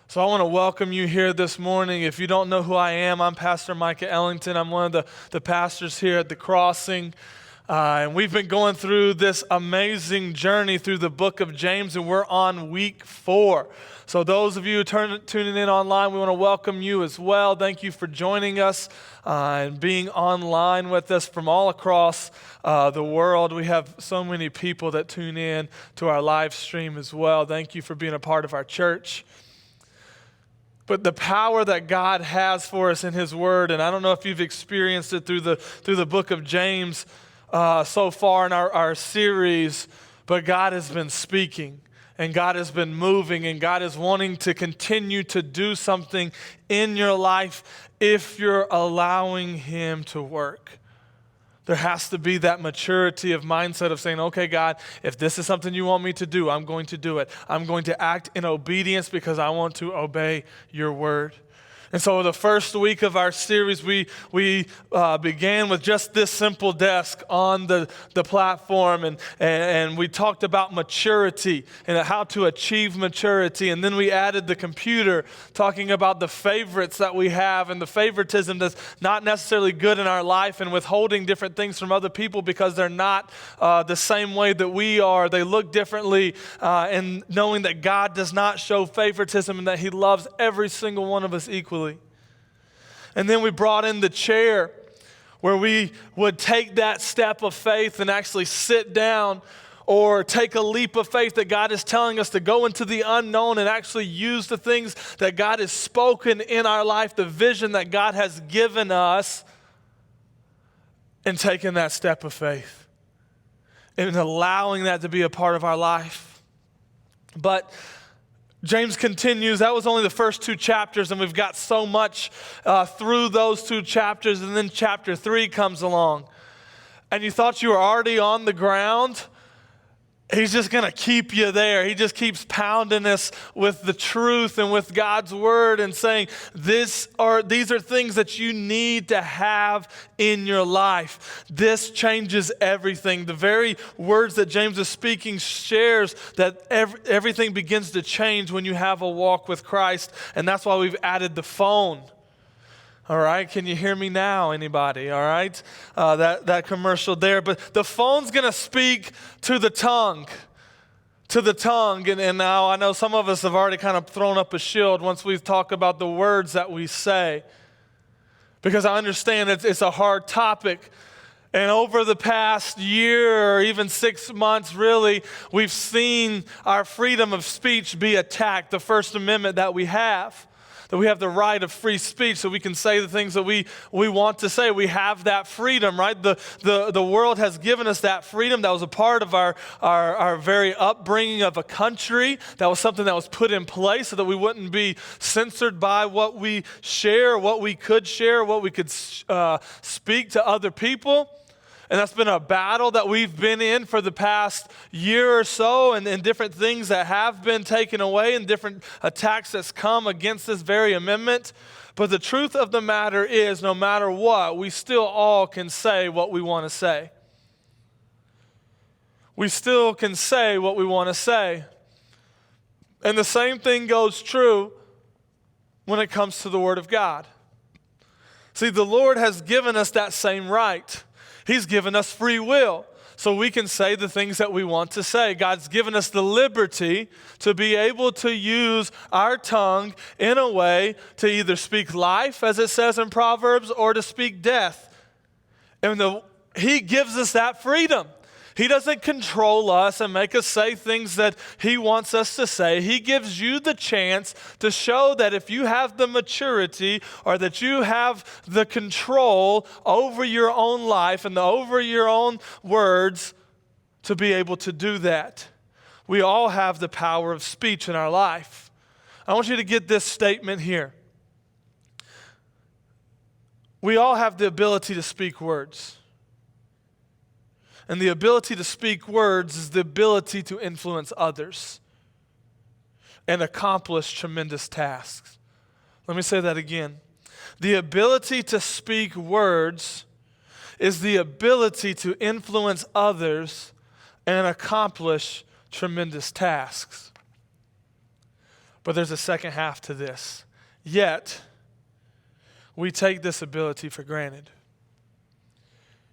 So I want to welcome you here this morning. If you don't know who I am, I'm Pastor Micah Ellington. I'm one of the pastors here at The Crossing. And we've been going through this amazing journey through the book of James, and we're on week 4. So those of you tuning in online, we want to welcome you as well. Thank you for joining us and being online with us from all across the world. We have so many people that tune in to our live stream as well. Thank you for being a part of our church. But the power that God has for us in His Word, and I don't know if you've experienced it through the book of James so far in our series, but God has been speaking, and God has been moving, and God is wanting to continue to do something in your life if you're allowing Him to work. There has to be that maturity of mindset of saying, okay, God, if this is something you want me to do, I'm going to do it. I'm going to act in obedience because I want to obey your word. And so the first week of our series, we began with just this simple desk on the platform, and we talked about maturity and how to achieve maturity. And then we added the computer, talking about the favorites that we have and the favoritism that's not necessarily good in our life, and withholding different things from other people because they're not the same way that we are. They look differently, and knowing that God does not show favoritism and that He loves every single one of us equally. And then we brought in the chair where we would take that step of faith and actually sit down or take a leap of faith that God is telling us to go into the unknown and actually use the things that God has spoken in our life, the vision that God has given us, and taking that step of faith and allowing that to be a part of our life. But James continues. That was only the first 2 chapters, and we've got so much through those 2 chapters, and then chapter 3 comes along. And you thought you were already on the ground. He's just going to keep you there. He just keeps pounding us with the truth and with God's word and saying, these are things that you need to have in your life. This changes everything. The very words that James is speaking shares that everything begins to change when you have a walk with Christ. And that's why we've added the phone. All right, can you hear me now, anybody? All right, that commercial there. But the phone's going to speak to the tongue. And now I know some of us have already kind of thrown up a shield once we've talked about the words that we say. Because I understand it's a hard topic. And over the past year or even 6 months, really, we've seen our freedom of speech be attacked, the First Amendment that we have. That we have the right of free speech so we can say the things that we want to say. We have that freedom, right? The world has given us that freedom. That was a part of our very upbringing of a country. That was something that was put in place so that we wouldn't be censored by what we share, what we could share, what we could speak to other people. And that's been a battle that we've been in for the past year or so, and different things that have been taken away and different attacks that's come against this very amendment. But the truth of the matter is, no matter what, we still all can say what we want to say. We still can say what we want to say. And the same thing goes true when it comes to the Word of God. See, the Lord has given us that same right. He's given us free will, so we can say the things that we want to say. God's given us the liberty to be able to use our tongue in a way to either speak life, as it says in Proverbs, or to speak death. And He gives us that freedom. He doesn't control us and make us say things that He wants us to say. He gives you the chance to show that if you have the maturity or that you have the control over your own life and over your own words to be able to do that. We all have the power of speech in our life. I want you to get this statement here. We all have the ability to speak words. And the ability to speak words is the ability to influence others and accomplish tremendous tasks. Let me say that again. The ability to speak words is the ability to influence others and accomplish tremendous tasks. But there's a second half to this. Yet, we take this ability for granted.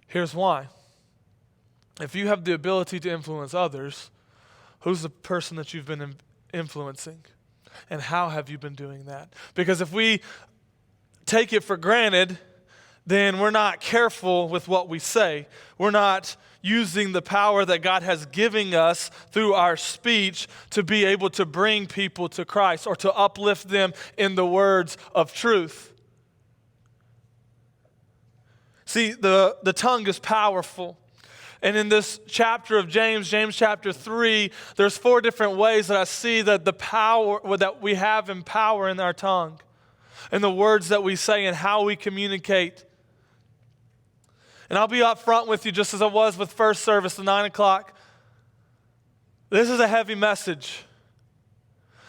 Here's why. If you have the ability to influence others, who's the person that you've been influencing? And how have you been doing that? Because if we take it for granted, then we're not careful with what we say. We're not using the power that God has given us through our speech to be able to bring people to Christ or to uplift them in the words of truth. See, the tongue is powerful. And in this chapter of James chapter 3, there's 4 different ways that I see that the power that we have in power in our tongue, and the words that we say and how we communicate. And I'll be up front with you just as I was with first service, the 9 o'clock. This is a heavy message.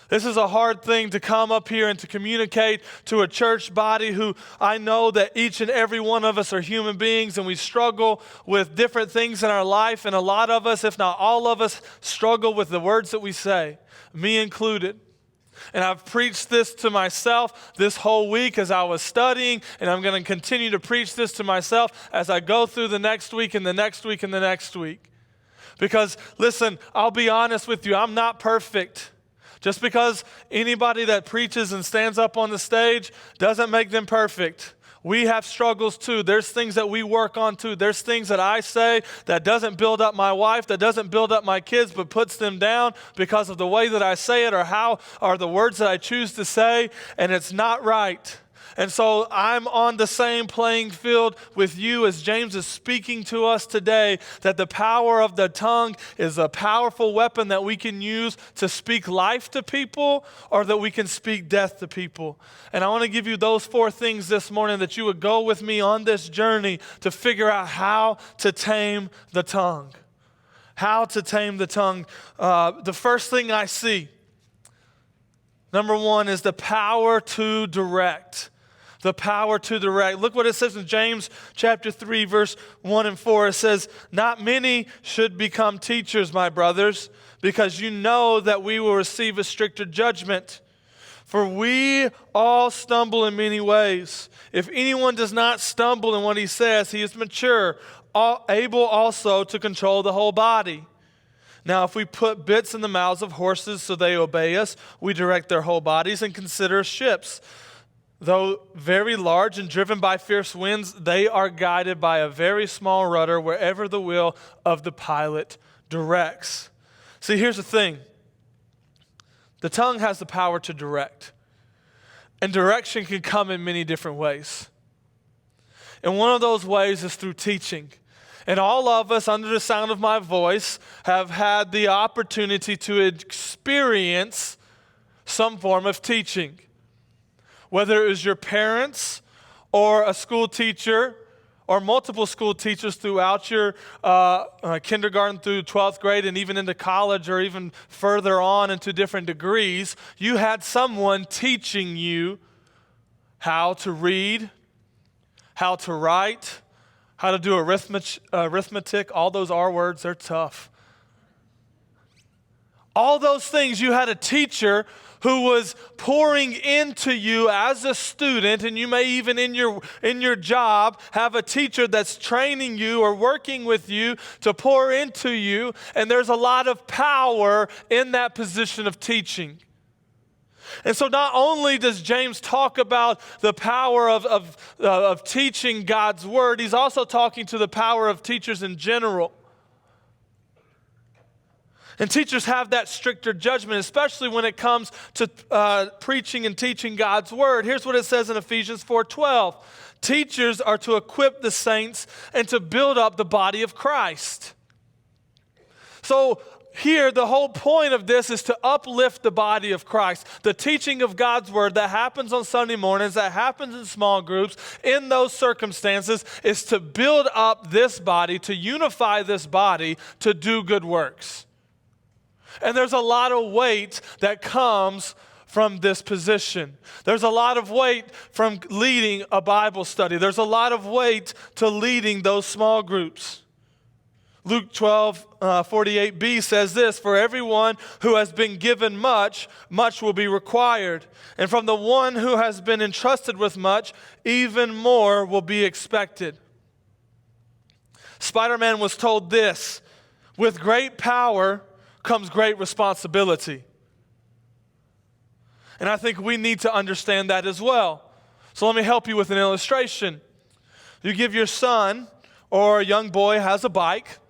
This is a hard thing to come up here and to communicate to a church body who I know that each and every one of us are human beings and we struggle with different things in our life. And a lot of us, if not all of us, struggle with the words that we say, me included. And I've preached this to myself this whole week as I was studying, and I'm going to continue to preach this to myself as I go through the next week and the next week and the next week. Because, listen, I'll be honest with you, I'm not perfect. Just because anybody that preaches and stands up on the stage doesn't make them perfect. We have struggles too. There's things that we work on too. There's things that I say that doesn't build up my wife, that doesn't build up my kids, but puts them down because of the way that I say it or the words that I choose to say, and it's not right. And so I'm on the same playing field with you as James is speaking to us today, that the power of the tongue is a powerful weapon that we can use to speak life to people or that we can speak death to people. And I want to give you those 4 things this morning that you would go with me on this journey to figure out how to tame the tongue. How to tame the tongue. The first thing I see, number 1, is the power to direct. The power to direct. Look what it says in James chapter 3, verse 1 and 4. It says, "Not many should become teachers, my brothers, because you know that we will receive a stricter judgment. For we all stumble in many ways. If anyone does not stumble in what he says, he is mature, able also to control the whole body. Now, if we put bits in the mouths of horses so they obey us, we direct their whole bodies, and consider ships. Though very large and driven by fierce winds, they are guided by a very small rudder wherever the will of the pilot directs." See, here's the thing. The tongue has the power to direct. And direction can come in many different ways. And one of those ways is through teaching. And all of us, under the sound of my voice, have had the opportunity to experience some form of teaching. Whether it was your parents or a school teacher or multiple school teachers throughout your kindergarten through 12th grade and even into college or even further on into different degrees, you had someone teaching you how to read, how to write, how to do arithmetic. All those R words, they're tough. All those things, you had a teacher who was pouring into you as a student, and you may even in your job have a teacher that's training you or working with you to pour into you, and there's a lot of power in that position of teaching. And so not only does James talk about the power of teaching God's word, he's also talking to the power of teachers in general. And teachers have that stricter judgment, especially when it comes to preaching and teaching God's word. Here's what it says in Ephesians 4:12. Teachers are to equip the saints and to build up the body of Christ. So here, the whole point of this is to uplift the body of Christ. The teaching of God's word that happens on Sunday mornings, that happens in small groups, in those circumstances, is to build up this body, to unify this body, to do good works. And there's a lot of weight that comes from this position. There's a lot of weight from leading a Bible study. There's a lot of weight to leading those small groups. Luke 12:48b says this, "For everyone who has been given much, much will be required. And from the one who has been entrusted with much, even more will be expected." Spider-Man was told this, "With great power comes great responsibility." And I think we need to understand that as well. So let me help you with an illustration. You give your son or a young boy has a bike.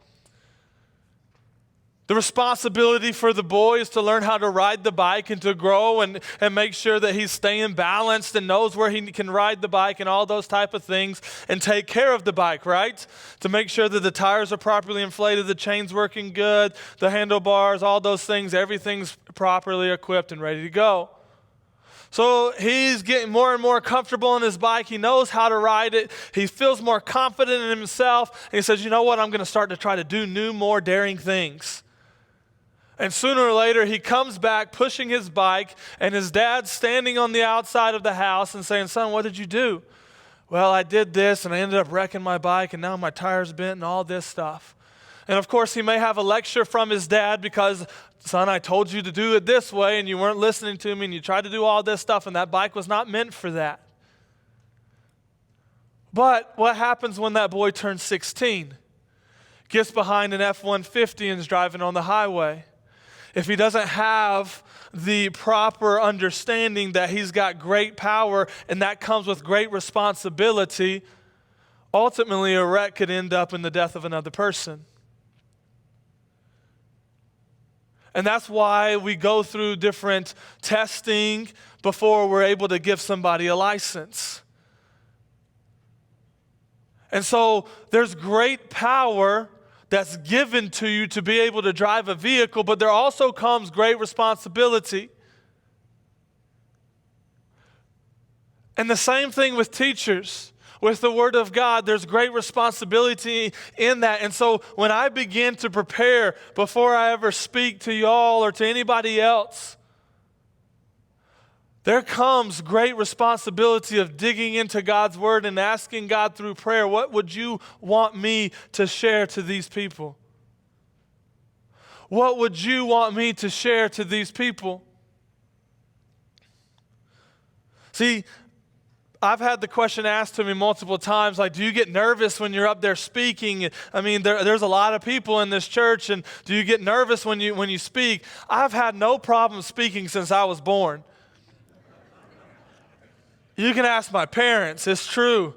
The responsibility for the boy is to learn how to ride the bike and to grow and make sure that he's staying balanced and knows where he can ride the bike and all those type of things and take care of the bike, right? To make sure that the tires are properly inflated, the chain's working good, the handlebars, all those things, everything's properly equipped and ready to go. So he's getting more and more comfortable on his bike. He knows how to ride it. He feels more confident in himself. And he says, you know what? I'm going to start to try to do new, more daring things. And sooner or later, he comes back pushing his bike, and his dad's standing on the outside of the house and saying, "Son, what did you do?" "Well, I did this, and I ended up wrecking my bike, and now my tire's bent and all this stuff." And of course, he may have a lecture from his dad because, "Son, I told you to do it this way, and you weren't listening to me, and you tried to do all this stuff, and that bike was not meant for that." But what happens when that boy turns 16? Gets behind an F-150 and is driving on the highway. If he doesn't have the proper understanding that he's got great power and that comes with great responsibility, ultimately a wreck could end up in the death of another person. And that's why we go through different testing before we're able to give somebody a license. And so there's great power that's given to you to be able to drive a vehicle, but there also comes great responsibility. And the same thing with teachers. With the Word of God, there's great responsibility in that. And so when I begin to prepare before I ever speak to y'all or to anybody else, there comes great responsibility of digging into God's Word and asking God through prayer, what would you want me to share to these people? What would you want me to share to these people? See, I've had the question asked to me multiple times, like, do you get nervous when you're up there speaking? I mean, there's a lot of people in this church, and do you get nervous when you speak? I've had no problem speaking since I was born. You can ask my parents. It's true.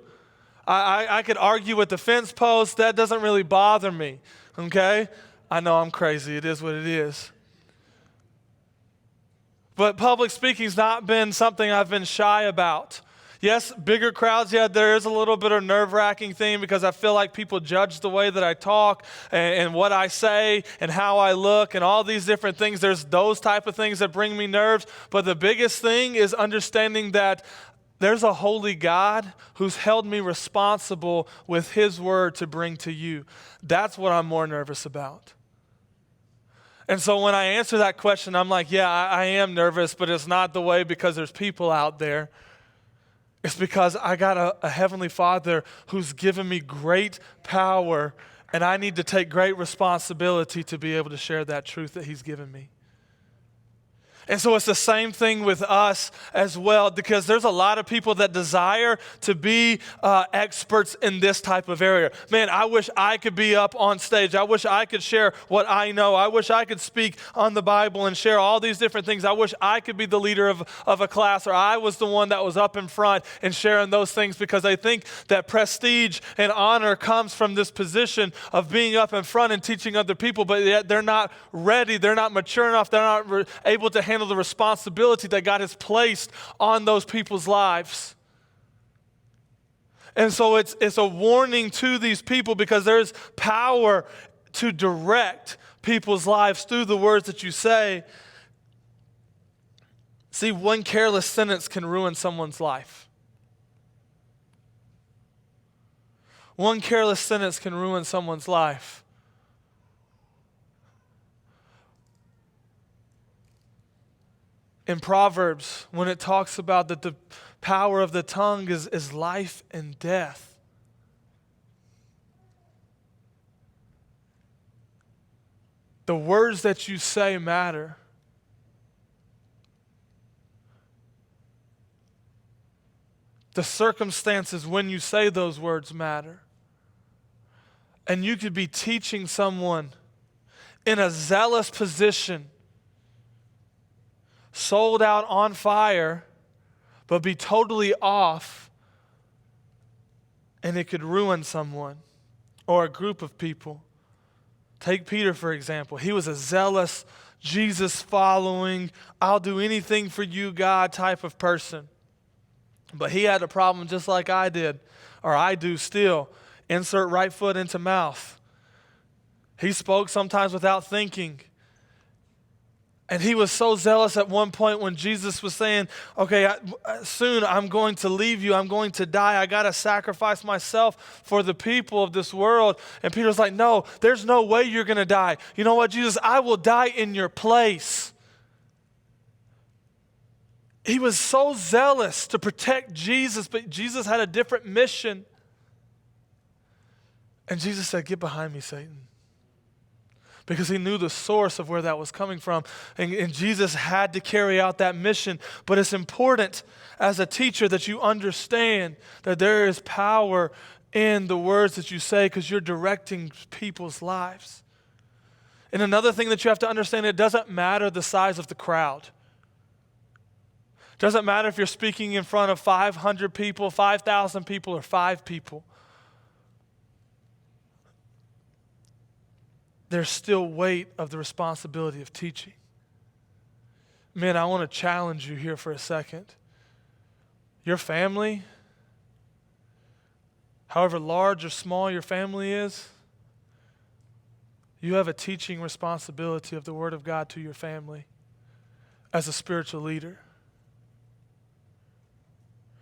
I could argue with the fence post. That doesn't really bother me, okay? I know I'm crazy. It is what it is. But public speaking's not been something I've been shy about. Yes, bigger crowds, yeah, there is a little bit of nerve-wracking thing because I feel like people judge the way that I talk and what I say and how I look and all these different things. There's those type of things that bring me nerves. But the biggest thing is understanding that there's a holy God who's held me responsible with His word to bring to you. That's what I'm more nervous about. And so when I answer that question, I'm like, yeah, I am nervous, but it's not the way because there's people out there. It's because I got a Heavenly Father who's given me great power, and I need to take great responsibility to be able to share that truth that He's given me. And so it's the same thing with us as well, because there's a lot of people that desire to be experts in this type of area. Man, I wish I could be up on stage. I wish I could share what I know. I wish I could speak on the Bible and share all these different things. I wish I could be the leader of a class, or I was the one that was up in front and sharing those things, because I think that prestige and honor comes from this position of being up in front and teaching other people, but yet they're not ready. They're not mature enough. They're not able to handle the responsibility that God has placed on those people's lives. And so it's a warning to these people, because there's power to direct people's lives through the words that you say. See, one careless sentence can ruin someone's life. One careless sentence can ruin someone's life. In Proverbs, when it talks about that the power of the tongue is life and death. The words that you say matter. The circumstances when you say those words matter. And you could be teaching someone in a zealous position, sold out on fire, but be totally off, and it could ruin someone or a group of people. Take Peter, for example. He was a zealous, Jesus-following, I'll do anything for you, God type of person. But he had a problem just like I did, or I do still. Insert right foot into mouth. He spoke sometimes without thinking. And he was so zealous at one point when Jesus was saying, okay, soon I'm going to leave you. I'm going to die. I got to sacrifice myself for the people of this world. And Peter was like, no, there's no way you're going to die. You know what, Jesus? I will die in your place. He was so zealous to protect Jesus, but Jesus had a different mission. And Jesus said, get behind me, Satan. Because he knew the source of where that was coming from. And Jesus had to carry out that mission. But it's important as a teacher that you understand that there is power in the words that you say because you're directing people's lives. And another thing that you have to understand, it doesn't matter the size of the crowd. It doesn't matter if you're speaking in front of 500 people, 5,000 people, or 5 people. There's still weight of the responsibility of teaching. Men, I want to challenge you here for a second. Your family, however large or small your family is, you have a teaching responsibility of the Word of God to your family as a spiritual leader.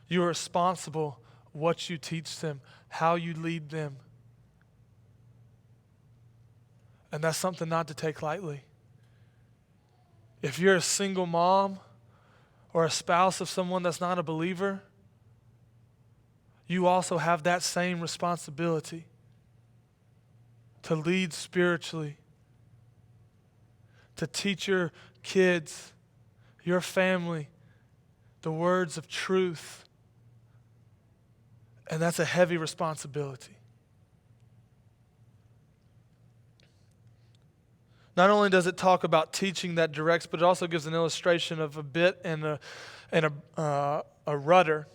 You are responsible what you teach them, how you lead them. And that's something not to take lightly. If you're a single mom or a spouse of someone that's not a believer, you also have that same responsibility to lead spiritually, to teach your kids, your family, the words of truth. And that's a heavy responsibility. Not only does it talk about teaching that directs, but it also gives an illustration of a bit and a rudder.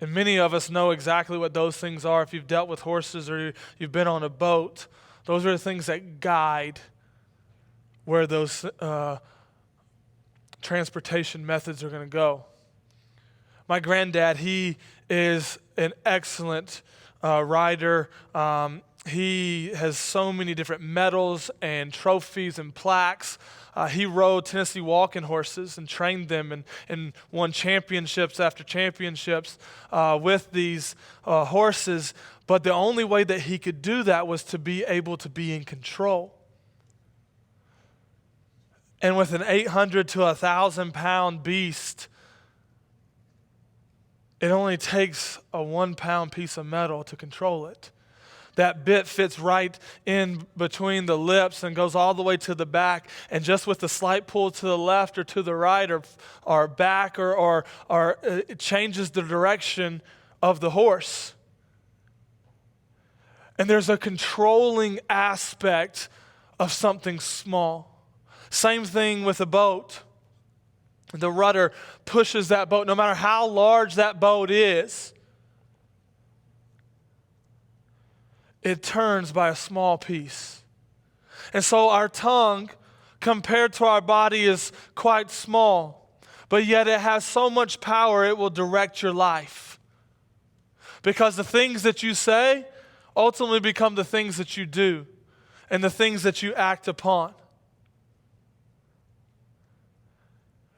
And many of us know exactly what those things are. If you've dealt with horses or you've been on a boat, those are the things that guide where those transportation methods are going to go. My granddad, he is an excellent rider. He has so many different medals and trophies and plaques. He rode Tennessee walking horses and trained them and won championships after championships with these horses. But the only way that he could do that was to be able to be in control. And with an 800 to 1,000 pound beast, it only takes a 1 pound piece of metal to control it. That bit fits right in between the lips and goes all the way to the back. And just with a slight pull to the left or to the right or back or it changes the direction of the horse. And there's a controlling aspect of something small. Same thing with a boat. The rudder pushes that boat, no matter how large that boat is. It turns by a small piece. And so our tongue, compared to our body, is quite small. But yet it has so much power, it will direct your life. Because the things that you say ultimately become the things that you do and the things that you act upon.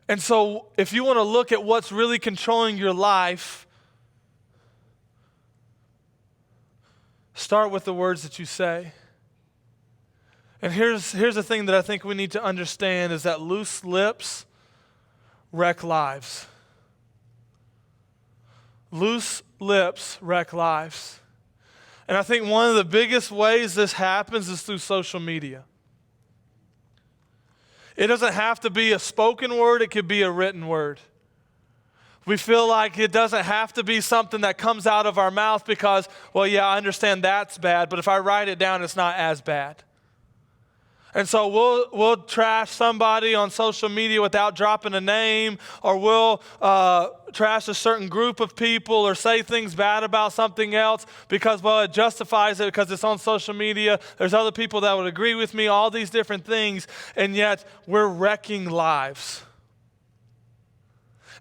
And so if you want to look at what's really controlling your life, start with the words that you say. And here's the thing that I think we need to understand is that loose lips wreck lives. Loose lips wreck lives. And I think one of the biggest ways this happens is through social media. It doesn't have to be a spoken word, it could be a written word. We feel like it doesn't have to be something that comes out of our mouth because, well, yeah, I understand that's bad, but if I write it down, it's not as bad. And so we'll trash somebody on social media without dropping a name, or we'll trash a certain group of people or say things bad about something else because, well, it justifies it because it's on social media. There's other people that would agree with me, all these different things, and yet we're wrecking lives.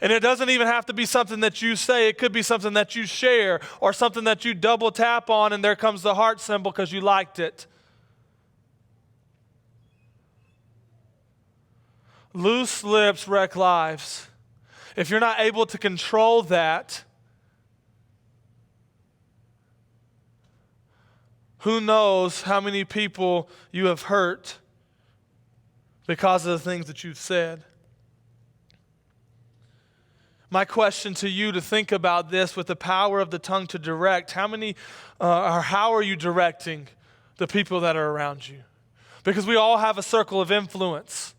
And it doesn't even have to be something that you say. It could be something that you share or something that you double tap on and there comes the heart symbol because you liked it. Loose lips wreck lives. If you're not able to control that, who knows how many people you have hurt because of the things that you've said. My question to you to think about this with the power of the tongue to direct, how are you directing the people that are around you? Because we all have a circle of influence.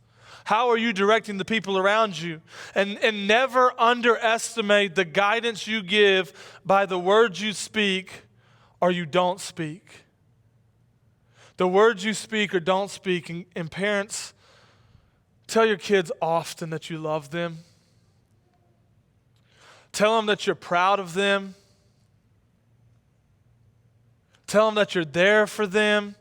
How are you directing the people around you? And never underestimate the guidance you give by the words you speak or you don't speak. The words you speak or don't speak, and parents, tell your kids often that you love them. Tell them that you're proud of them. Tell them that you're there for them.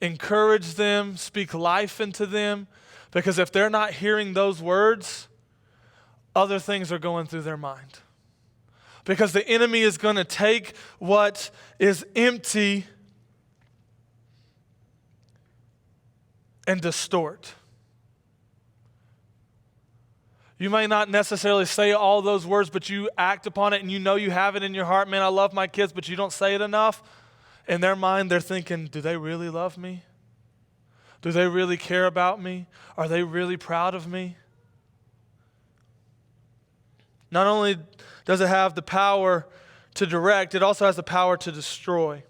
Encourage them, speak life into them, because if they're not hearing those words, other things are going through their mind. Because the enemy is going to take what is empty and distort. You may not necessarily say all those words, but you act upon it and you know you have it in your heart. Man, I love my kids, but you don't say it enough. In their mind, they're thinking, do they really love me? Do they really care about me? Are they really proud of me? Not only does it have the power to direct, it also has the power to destroy.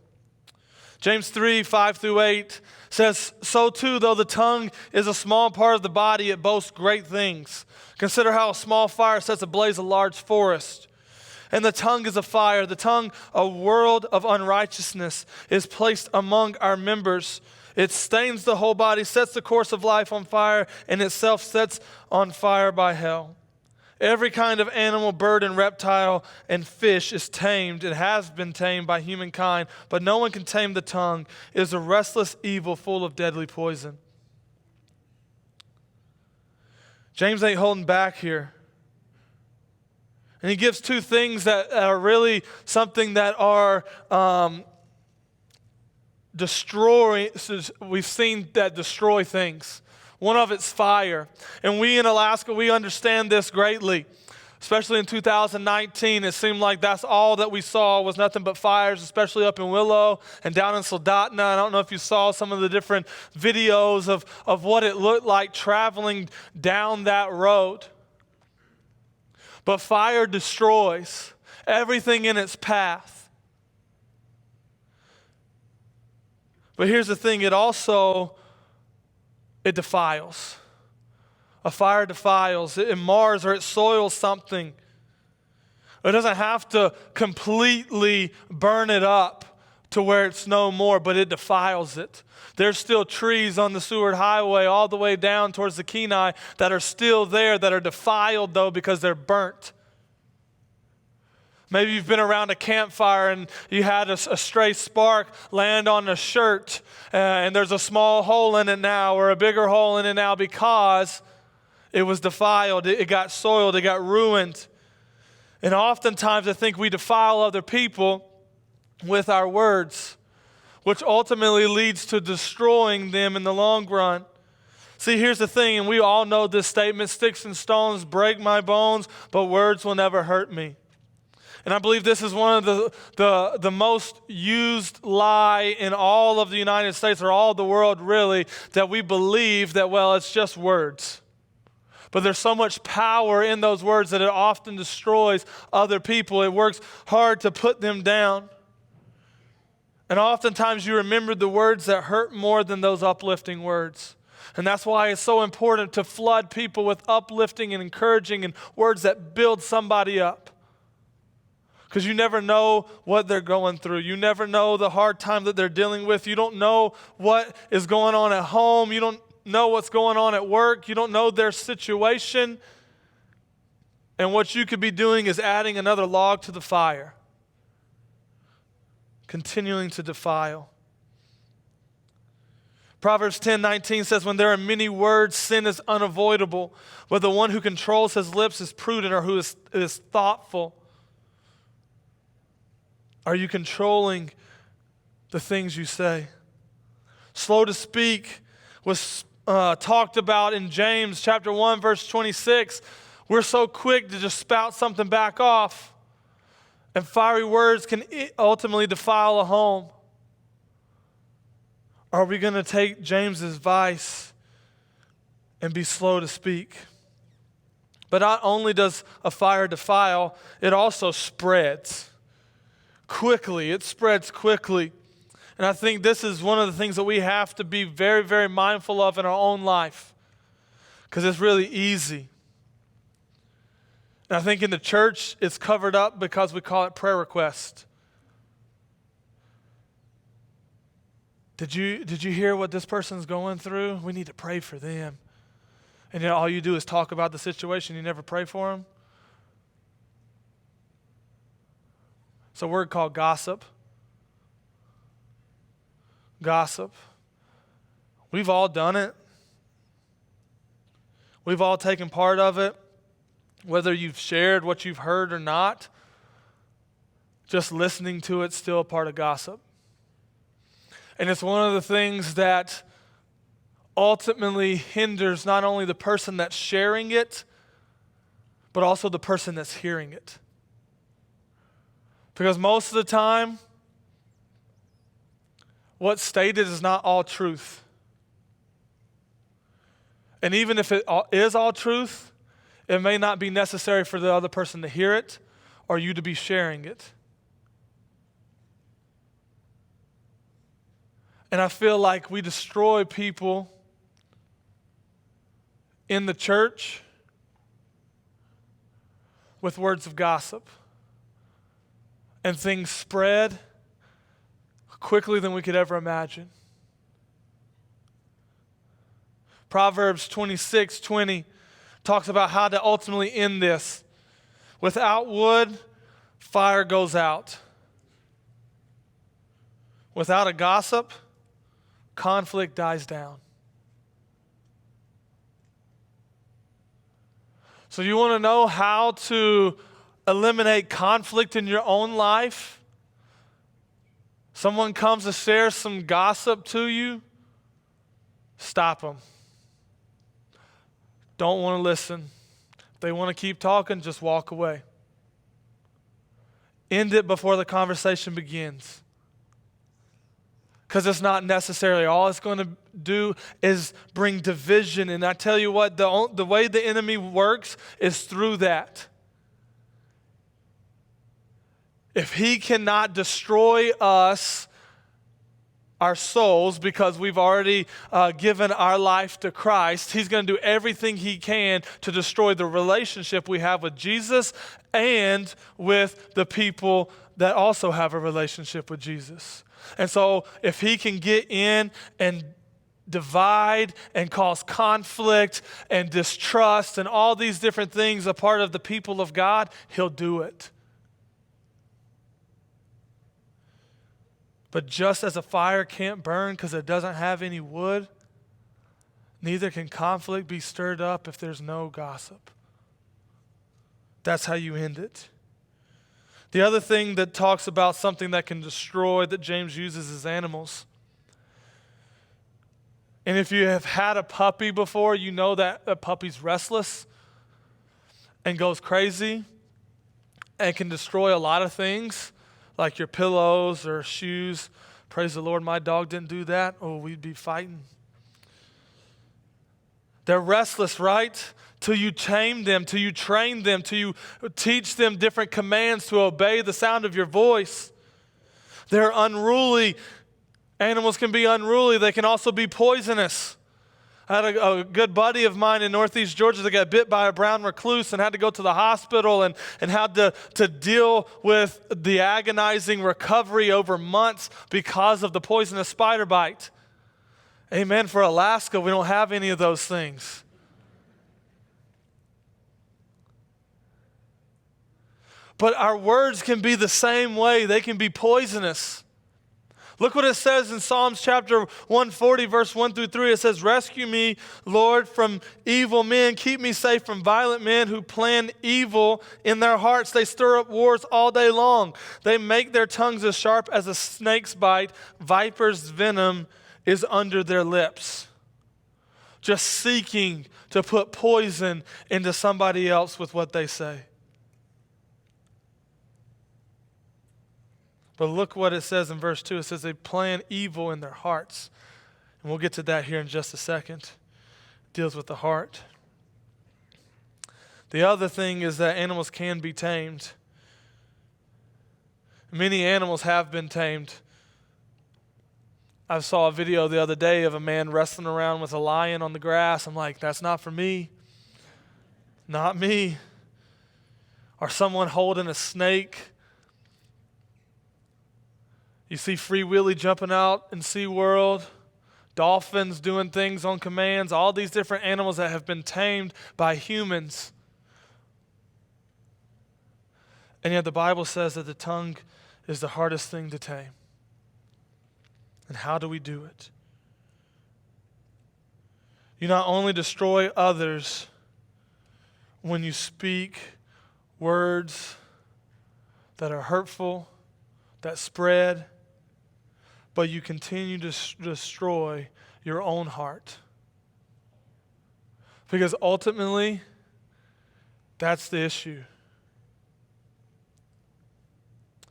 James 3, 5-8 says, so too, though the tongue is a small part of the body, it boasts great things. Consider how a small fire sets ablaze a large forest. And the tongue is a fire. The tongue, a world of unrighteousness, is placed among our members. It stains the whole body, sets the course of life on fire, and itself sets on fire by hell. Every kind of animal, bird, and reptile and fish is tamed and has been tamed by humankind, but no one can tame the tongue. It is a restless evil full of deadly poison. James ain't holding back here. And he gives two things that are really something that are destroy. We've seen that destroy things. One of it's fire. And we in Alaska, we understand this greatly. Especially in 2019, it seemed like that's all that we saw was nothing but fires, especially up in Willow and down in Soldotna. I don't know if you saw some of the different videos of what it looked like traveling down that road. But fire destroys everything in its path. But here's the thing, it defiles. A fire defiles, it mars or it soils something. It doesn't have to completely burn it up to where it's no more, but it defiles it. There's still trees on the Seward Highway all the way down towards the Kenai that are still there, that are defiled though because they're burnt. Maybe you've been around a campfire and you had a stray spark land on a shirt and there's a small hole in it now or a bigger hole in it now because it was defiled, it got soiled, it got ruined. And oftentimes I think we defile other people with our words, which ultimately leads to destroying them in the long run. See, here's the thing, and we all know this statement, sticks and stones break my bones, but words will never hurt me. And I believe this is one of the most used lie in all of the United States or all of the world really, that we believe that, well, it's just words. But there's so much power in those words that it often destroys other people. It works hard to put them down. And oftentimes you remember the words that hurt more than those uplifting words. And that's why it's so important to flood people with uplifting and encouraging and words that build somebody up. Because you never know what they're going through. You never know the hard time that they're dealing with. You don't know what is going on at home. You don't know what's going on at work. You don't know their situation. And what you could be doing is adding another log to the fire. Continuing to defile. Proverbs 10:19 says, when there are many words, sin is unavoidable. But the one who controls his lips is prudent, or who is thoughtful. Are you controlling the things you say? Slow to speak was talked about in James chapter 1, verse 26. We're so quick to just spout something back off. And fiery words can ultimately defile a home. Are we going to take James's advice and be slow to speak? But not only does a fire defile, it also spreads quickly. It spreads quickly. And I think this is one of the things that we have to be very, very mindful of in our own life, because it's really easy. And I think in the church, it's covered up because we call it prayer request. Did you hear what this person's going through? We need to pray for them. And yet all you do is talk about the situation. You never pray for them. It's a word called gossip. Gossip. We've all done it. We've all taken part of it. Whether you've shared what you've heard or not, just listening to it's still a part of gossip. And it's one of the things that ultimately hinders not only the person that's sharing it, but also the person that's hearing it. Because most of the time, what's stated is not all truth. And even if it is all truth, it may not be necessary for the other person to hear it or you to be sharing it. And I feel like we destroy people in the church with words of gossip. And things spread quickly than we could ever imagine. Proverbs 26:20 talks about how to ultimately end this. Without wood, fire goes out. Without a gossip, conflict dies down. So you want to know how to eliminate conflict in your own life? Someone comes to share some gossip to you, stop them. Don't want to listen. If they want to keep talking, just walk away. End it before the conversation begins. Because it's not necessarily. All it's going to do is bring division. And I tell you what, the way the enemy works is through that. If he cannot destroy us, our souls, because we've already given our life to Christ, he's going to do everything he can to destroy the relationship we have with Jesus and with the people that also have a relationship with Jesus. And so if he can get in and divide and cause conflict and distrust and all these different things a part of the people of God, he'll do it. But just as a fire can't burn because it doesn't have any wood, neither can conflict be stirred up if there's no gossip. That's how you end it. The other thing that talks about something that can destroy that James uses is animals. And if you have had a puppy before, you know that a puppy's restless and goes crazy and can destroy a lot of things, like your pillows or shoes. Praise the Lord, my dog didn't do that. Oh, we'd be fighting. They're restless, right? Till you tame them, till you train them, till you teach them different commands to obey the sound of your voice. They're unruly. Animals can be unruly. They can also be poisonous. I had a good buddy of mine in Northeast Georgia that got bit by a brown recluse and had to go to the hospital and had to deal with the agonizing recovery over months because of the poisonous spider bite. Amen. For Alaska, we don't have any of those things. But our words can be the same way. They can be poisonous. Look what it says in Psalms chapter 140, verse 1 through 3. It says, "Rescue me, Lord, from evil men. Keep me safe from violent men who plan evil in their hearts. They stir up wars all day long. They make their tongues as sharp as a snake's bite. Viper's venom is under their lips." Just seeking to put poison into somebody else with what they say. But look what it says in verse 2. It says they plan evil in their hearts. And we'll get to that here in just a second. It deals with the heart. The other thing is that animals can be tamed. Many animals have been tamed. I saw a video the other day of a man wrestling around with a lion on the grass. I'm like, that's not for me. Not me. Or someone holding a snake. You see Free Willy jumping out in SeaWorld, dolphins doing things on commands, all these different animals that have been tamed by humans. And yet the Bible says that the tongue is the hardest thing to tame. And how do we do it? You not only destroy others when you speak words that are hurtful, that spread, but you continue to destroy your own heart. Because ultimately, that's the issue.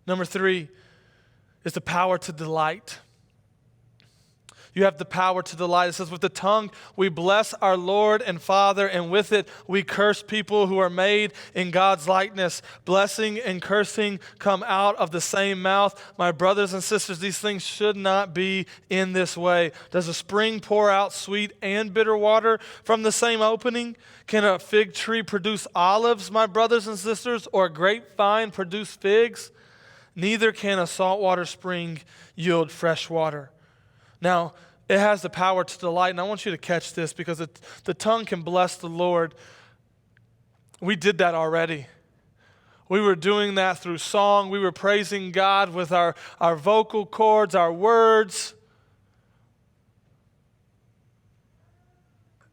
Number 3 is the power to delight. You have the power to delight. It says, with the tongue we bless our Lord and Father, and with it we curse people who are made in God's likeness. Blessing and cursing come out of the same mouth. My brothers and sisters, these things should not be in this way. Does a spring pour out sweet and bitter water from the same opening? Can a fig tree produce olives, my brothers and sisters, or a grapevine produce figs? Neither can a saltwater spring yield fresh water. Now, it has the power to delight, and I want you to catch this because the tongue can bless the Lord. We did that already. We were doing that through song. We were praising God with our vocal cords, our words.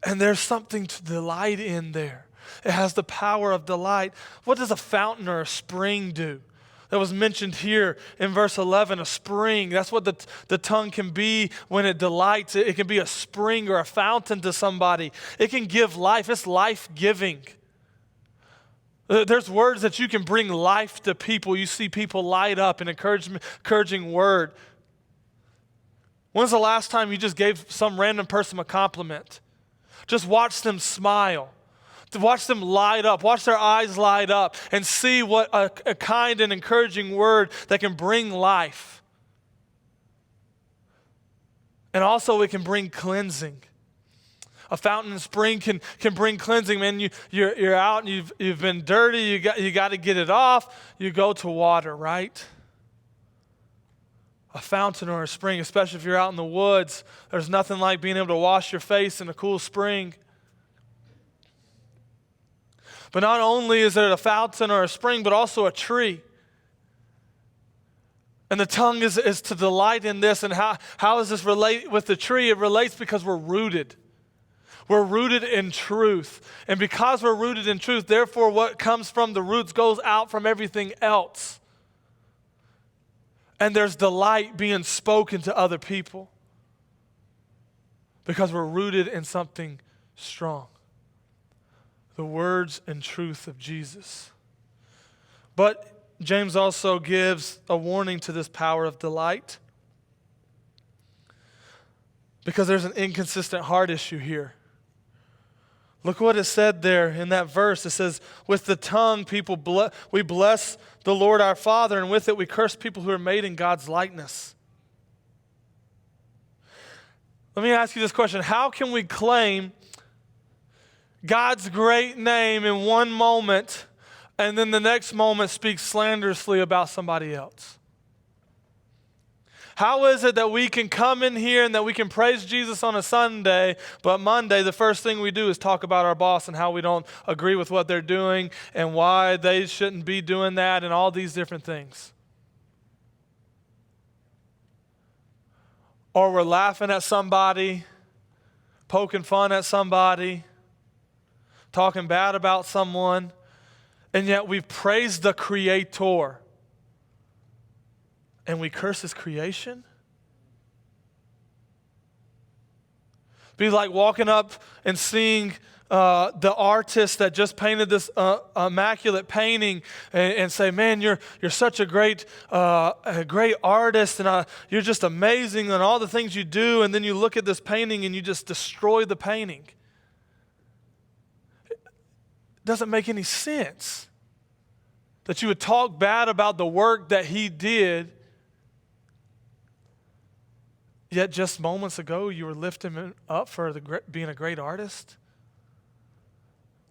And there's something to delight in there. It has the power of delight. What does a fountain or a spring do? That was mentioned here in verse 11, a spring. That's what the tongue can be when it delights. It can be a spring or a fountain to somebody. It can give life. It's life-giving. There's words that you can bring life to people. You see people light up, an encouraging word. When's the last time you just gave some random person a compliment? Just watch them smile. To watch them light up, watch their eyes light up, and see what a kind and encouraging word that can bring life. And also it can bring cleansing. A fountain and spring can bring cleansing. Man, you're out and you've been dirty, you got to get it off, you go to water, right? A fountain or a spring, especially if you're out in the woods, there's nothing like being able to wash your face in a cool spring. But not only is it a fountain or a spring, but also a tree. And the tongue is to delight in this. And how does this relate with the tree? It relates because we're rooted. We're rooted in truth. And because we're rooted in truth, therefore what comes from the roots goes out from everything else. And there's delight being spoken to other people. Because we're rooted in something strong. The words and truth of Jesus. But James also gives a warning to this power of delight because there's an inconsistent heart issue here. Look what it said there in that verse. It says, with the tongue we bless the Lord our Father, and with it we curse people who are made in God's likeness. Let me ask you this question. How can we claim God's great name in one moment and then the next moment speak slanderously about somebody else? How is it that we can come in here and that we can praise Jesus on a Sunday, but Monday the first thing we do is talk about our boss and how we don't agree with what they're doing and why they shouldn't be doing that and all these different things? Or we're laughing at somebody, poking fun at somebody, talking bad about someone, and yet we've praised the Creator and we curse His creation? Be like walking up and seeing the artist that just painted this immaculate painting and say, man, you're such a great artist, and you're just amazing and all the things you do, and then you look at this painting and you just destroy the painting. It doesn't make any sense that you would talk bad about the work that he did, yet just moments ago you were lifting him up for being a great artist.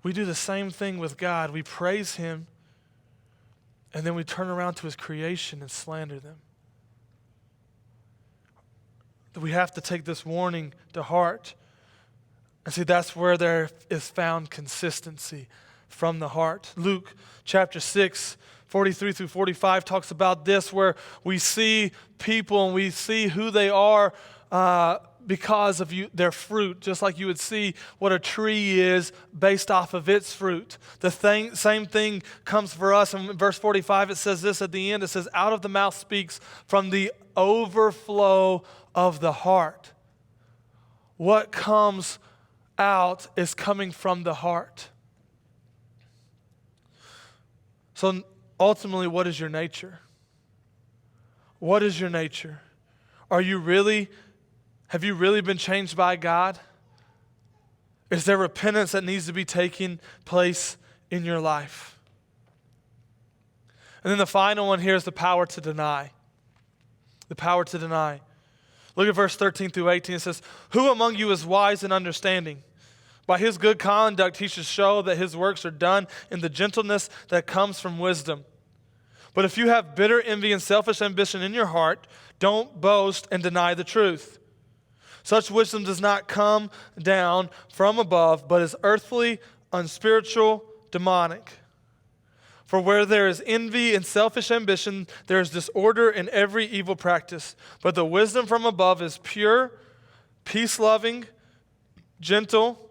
We do the same thing with God. We praise Him, and then we turn around to His creation and slander them. We have to take this warning to heart. And see, that's where there is found consistency from the heart. Luke chapter 6, 43 through 45 talks about this, where we see people and we see who they are because of their fruit, just like you would see what a tree is based off of its fruit. The same thing comes for us. In verse 45, it says this at the end. It says, out of the mouth speaks from the overflow of the heart. What comes out is coming from the heart. So ultimately, what is your nature? What is your nature? Have you really been changed by God? Is there repentance that needs to be taking place in your life? And then the final one here is the power to deny. The power to deny. Look at verse 13 through 18. It says, who among you is wise and understanding? By his good conduct he should show that his works are done in the gentleness that comes from wisdom. But if you have bitter envy and selfish ambition in your heart, don't boast and deny the truth. Such wisdom does not come down from above, but is earthly, unspiritual, demonic. For where there is envy and selfish ambition, there is disorder in every evil practice. But the wisdom from above is pure, peace-loving, gentle,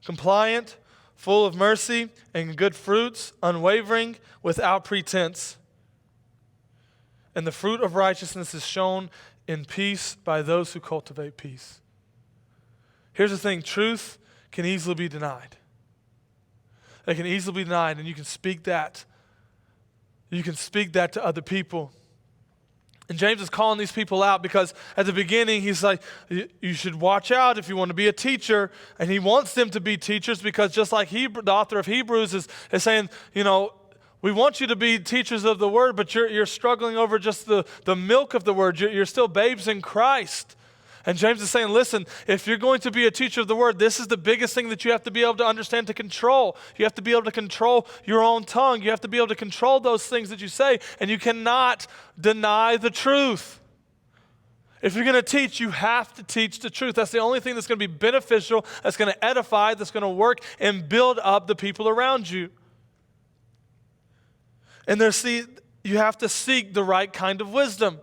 compliant, full of mercy and good fruits, unwavering, without pretense. And the fruit of righteousness is shown in peace by those who cultivate peace. Here's the thing, truth can easily be denied. It can easily be denied, and you can speak that. You can speak that to other people. And James is calling these people out because at the beginning he's like, you should watch out if you want to be a teacher. And he wants them to be teachers because just like the author of Hebrews is saying, we want you to be teachers of the word, but you're struggling over just the milk of the word. You're still babes in Christ. And James is saying, listen, if you're going to be a teacher of the word, this is the biggest thing that you have to be able to understand to control. You have to be able to control your own tongue. You have to be able to control those things that you say, and you cannot deny the truth. If you're going to teach, you have to teach the truth. That's the only thing that's going to be beneficial, that's going to edify, that's going to work and build up the people around you. And you have to seek the right kind of wisdom.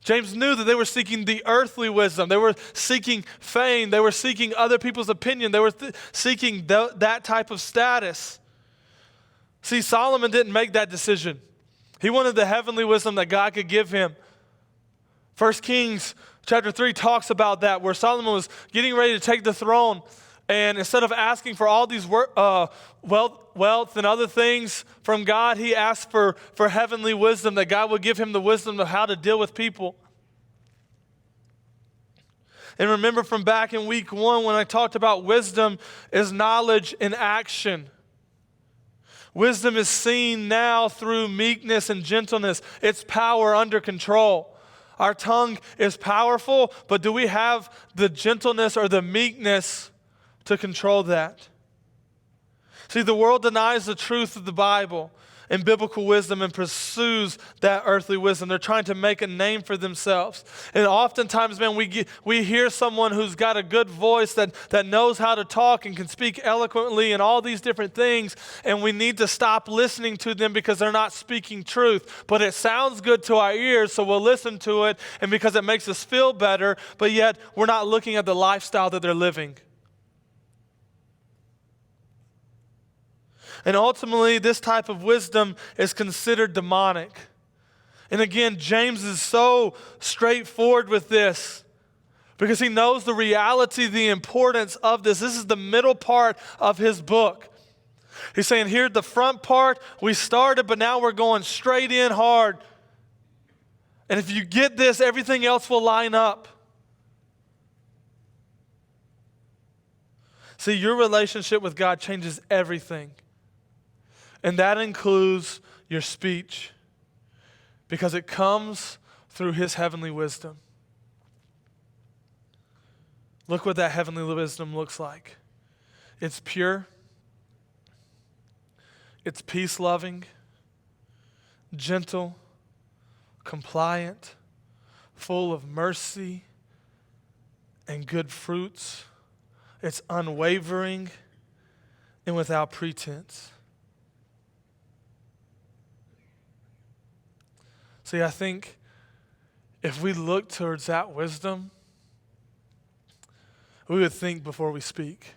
James knew that they were seeking the earthly wisdom. They were seeking fame. They were seeking other people's opinion. They were seeking that type of status. See, Solomon didn't make that decision. He wanted the heavenly wisdom that God could give him. 1 Kings chapter 3 talks about that, where Solomon was getting ready to take the throne. And instead of asking for all these wealth and other things from God, he asked for heavenly wisdom, that God would give him the wisdom of how to deal with people. And remember from back in week 1 when I talked about wisdom is knowledge in action. Wisdom is seen now through meekness and gentleness. It's power under control. Our tongue is powerful, but do we have the gentleness or the meekness to control that? See, the world denies the truth of the Bible and biblical wisdom and pursues that earthly wisdom. They're trying to make a name for themselves. And oftentimes, man, we hear someone who's got a good voice that knows how to talk and can speak eloquently and all these different things, and we need to stop listening to them because they're not speaking truth. But it sounds good to our ears, so we'll listen to it, and because it makes us feel better, but yet we're not looking at the lifestyle that they're living. And ultimately, this type of wisdom is considered demonic. And again, James is so straightforward with this because he knows the reality, the importance of this. This is the middle part of his book. He's saying here, the front part, we started, but now we're going straight in hard. And if you get this, everything else will line up. See, your relationship with God changes everything. And that includes your speech because it comes through his heavenly wisdom. Look what that heavenly wisdom looks like. It's pure. It's peace-loving, gentle, compliant, full of mercy and good fruits. It's unwavering and without pretense. See, I think if we look towards that wisdom, we would think before we speak.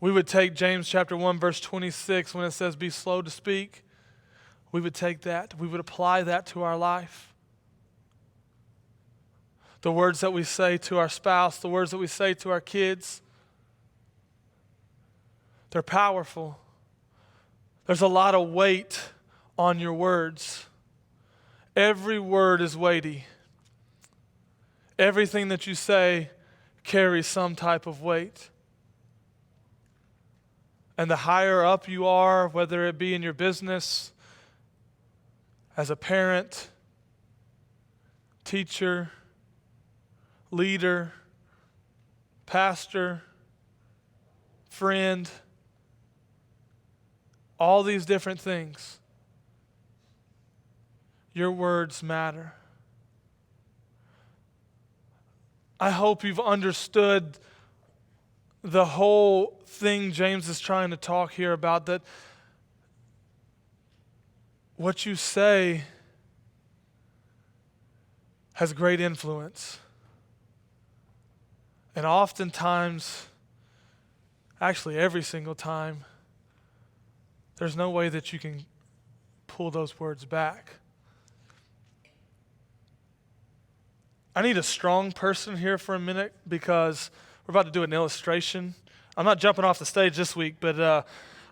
We would take James chapter 1, verse 26, when it says, be slow to speak. We would take that. We would apply that to our life. The words that we say to our spouse, the words that we say to our kids, they're powerful. There's a lot of weight on your words. Every word is weighty. Everything that you say carries some type of weight. And the higher up you are, whether it be in your business, as a parent, teacher, leader, pastor, friend, all these different things, your words matter. I hope you've understood the whole thing James is trying to talk here about, that what you say has great influence. And oftentimes, actually every single time, there's no way that you can pull those words back. I need a strong person here for a minute because we're about to do an illustration. I'm not jumping off the stage this week, but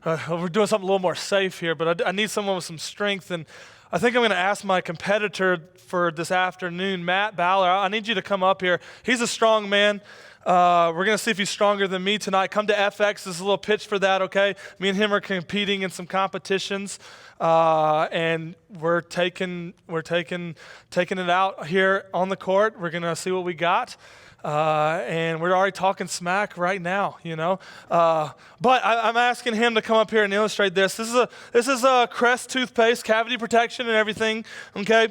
we're doing something a little more safe here. But I need someone with some strength, and I think I'm going to ask my competitor for this afternoon, Matt Baller. I need you to come up here. He's a strong man. We're going to see if he's stronger than me tonight. Come to FX. There's a little pitch for that, okay? Me and him are competing in some competitions, and we're taking it out here on the court. We're going to see what we got. And we're already talking smack right now, you know. But I'm asking him to come up here and illustrate this. This is a Crest toothpaste, cavity protection and everything, okay?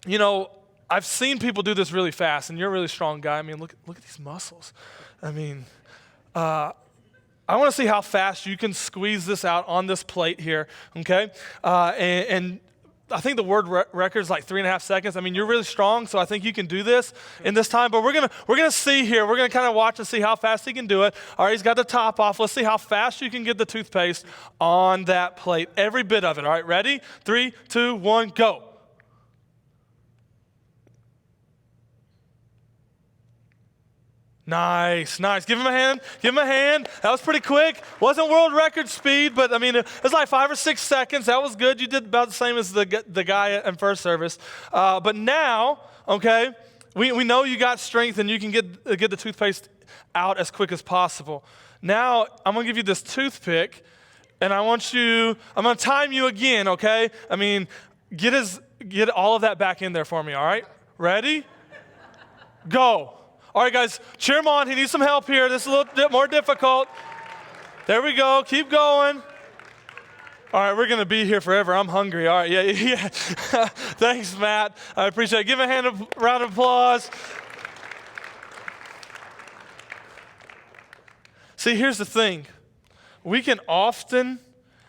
You know, I've seen people do this really fast, and you're a really strong guy. I mean, look at these muscles. I mean, I want to see how fast you can squeeze this out on this plate here, okay? And I think the word record is like 3.5 seconds. I mean, you're really strong, so I think you can do this in this time. But we're gonna see here. We're gonna kind of watch and see how fast he can do it. All right, he's got the top off. Let's see how fast you can get the toothpaste on that plate. Every bit of it. All right, ready? 3, 2, 1, go. Nice. Give him a hand. That was pretty quick. Wasn't world record speed, but I mean, it was like 5 or 6 seconds. That was good. You did about the same as the guy in first service. But now, okay, we know you got strength and you can get the toothpaste out as quick as possible. Now, I'm going to give you this toothpick, and I'm going to time you again, okay? I mean, get all of that back in there for me, all right? Ready? Go. All right, guys, cheer him on. He needs some help here. This is a little bit more difficult. There we go. Keep going. All right, we're going to be here forever. I'm hungry. All right, yeah. Thanks, Matt. I appreciate it. Give a round of applause. See, here's the thing. We can often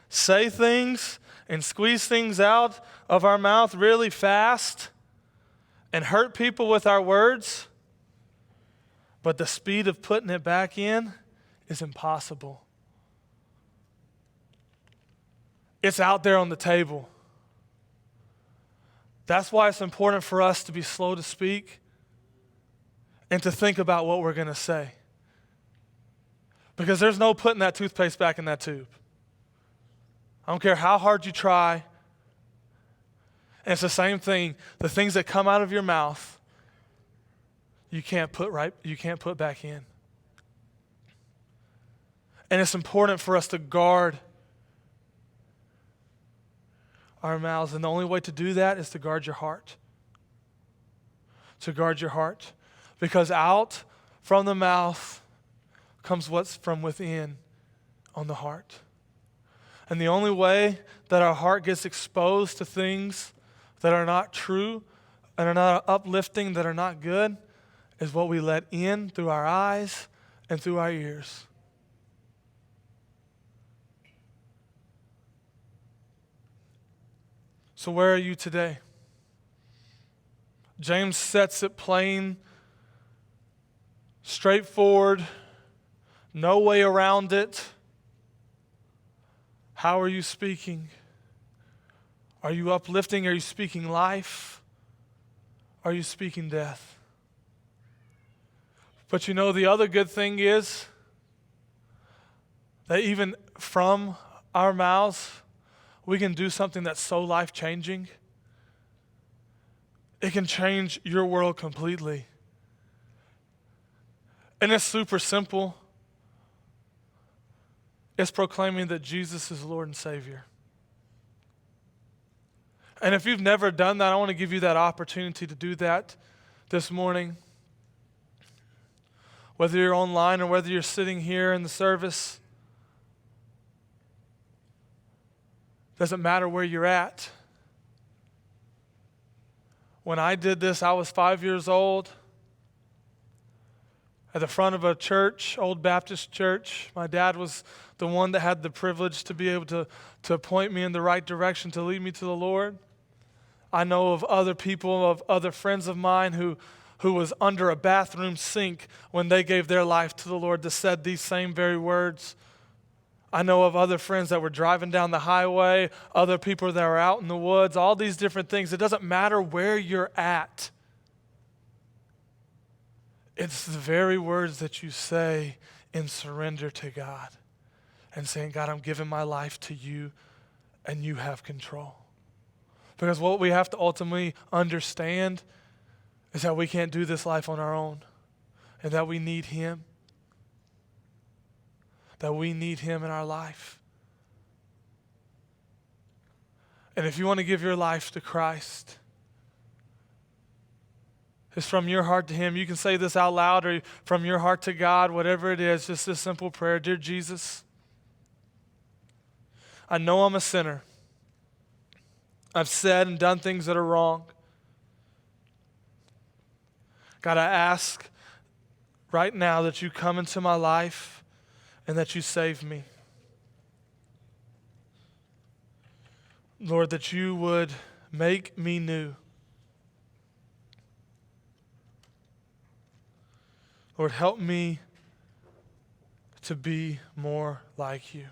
say things and squeeze things out of our mouth really fast and hurt people with our words, but the speed of putting it back in is impossible. It's out there on the table. That's why it's important for us to be slow to speak and to think about what we're going to say. Because there's no putting that toothpaste back in that tube. I don't care how hard you try. And it's the same thing. The things that come out of your mouth, you can't put back in. And it's important for us to guard our mouths. And the only way to do that is to guard your heart. To guard your heart. Because out from the mouth comes what's from within on the heart. And the only way that our heart gets exposed to things that are not true and are not uplifting, that are not good, is what we let in through our eyes and through our ears. So where are you today? James sets it plain, straightforward, no way around it. How are you speaking? Are you uplifting? Are you speaking life? Are you speaking death? But you know, the other good thing is that even from our mouths, we can do something that's so life-changing. It can change your world completely. And it's super simple. It's proclaiming that Jesus is Lord and Savior. And if you've never done that, I want to give you that opportunity to do that this morning. Whether you're online or whether you're sitting here in the service, doesn't matter where you're at. When I did this, I was 5 years old at the front of a church, Old Baptist church. My dad was the one that had the privilege to be able to point me in the right direction, to lead me to the Lord. I know of other people, of other friends of mine who was under a bathroom sink when they gave their life to the Lord, that said these same very words. I know of other friends that were driving down the highway, other people that were out in the woods, all these different things. It doesn't matter where you're at. It's the very words that you say in surrender to God and saying, God, I'm giving my life to you and you have control. Because what we have to ultimately understand is that we can't do this life on our own and that we need Him. That we need Him in our life. And if you want to give your life to Christ, it's from your heart to Him. You can say this out loud or from your heart to God, whatever it is, just this simple prayer. Dear Jesus, I know I'm a sinner. I've said and done things that are wrong. God, I ask right now that you come into my life and that you save me. Lord, that you would make me new. Lord, help me to be more like you.